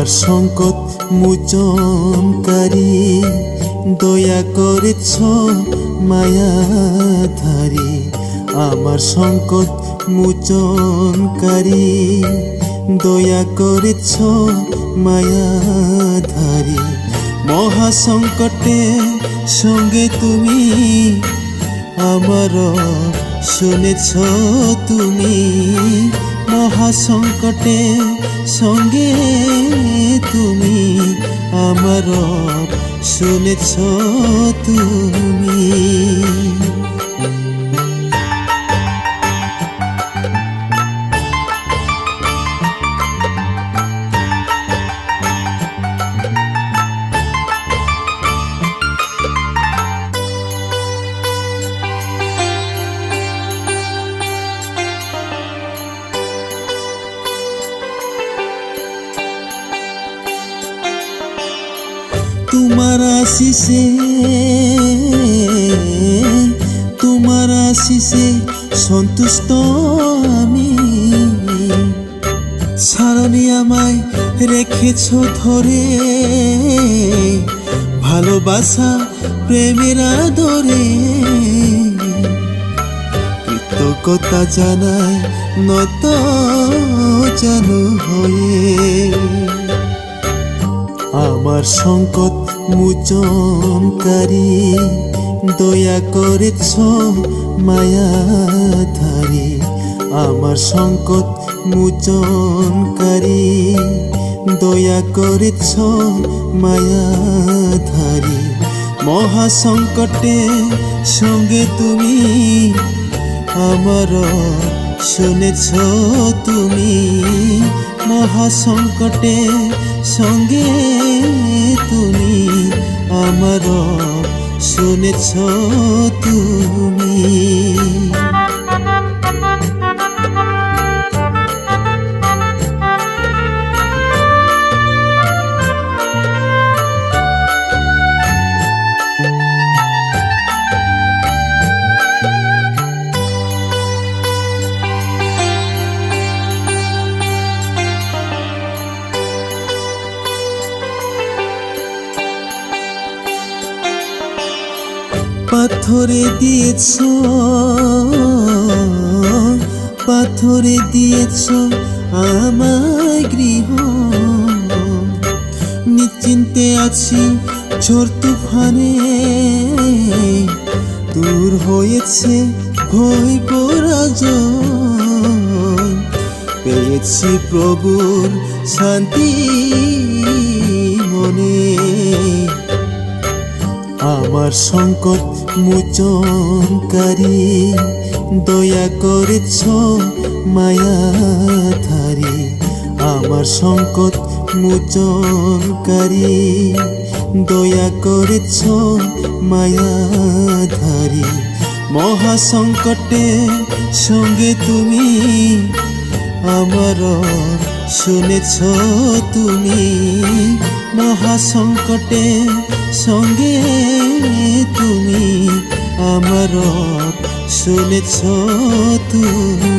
আমার সংকট মোচনকারী, দয়া করেছ মায়াধারী। আমার সংকট মোচনকারী, দয়া করেছ মায়াধারী। মহাসংকটে সঙ্গে তুমি আমার শুনেছ তুমি, মহাসংকটে সঙ্গে তুমি আমার শুনেছ তুমি। তোমার আশিসে সন্তুষ্ট আমি। ছাড়নি আমায় রেখেছ ধরে, ভালোবাসা প্রেমের আদরে। কৃতজ্ঞতা জানাই নত জানু হয়ে। আমার সংকট মোচনকারী, দয়া করেছ মায়াধারী। আমার সংকট মোচনকারী, দয়া করেছ মায়াধারী। মহাসংকটে সঙ্গে তুমি আমার শুনেছ তুমি, মহাসংকটে সঙ্গে তুমি আমার শুনেছ তুমি। পাথরে দিয়েছ আমায় গৃহ। নিশ্চিন্তে আছি ঝড় তুফানে, দূর হয়েছে ভয় পরাজয়। পেয়েছি প্রভুর শান্তি মনে। আমার সংকট মোচনকারী, দয়া করেছ মায়াধারী। আমার সংকট মোচনকারী, দয়া করেছ মায়াধারী। মহাসংকটে সঙ্গে তুমি আমার শুনেছ তুমি, মহাসংকটে সঙ্গে তুমি আমার শুনেছ তুমি।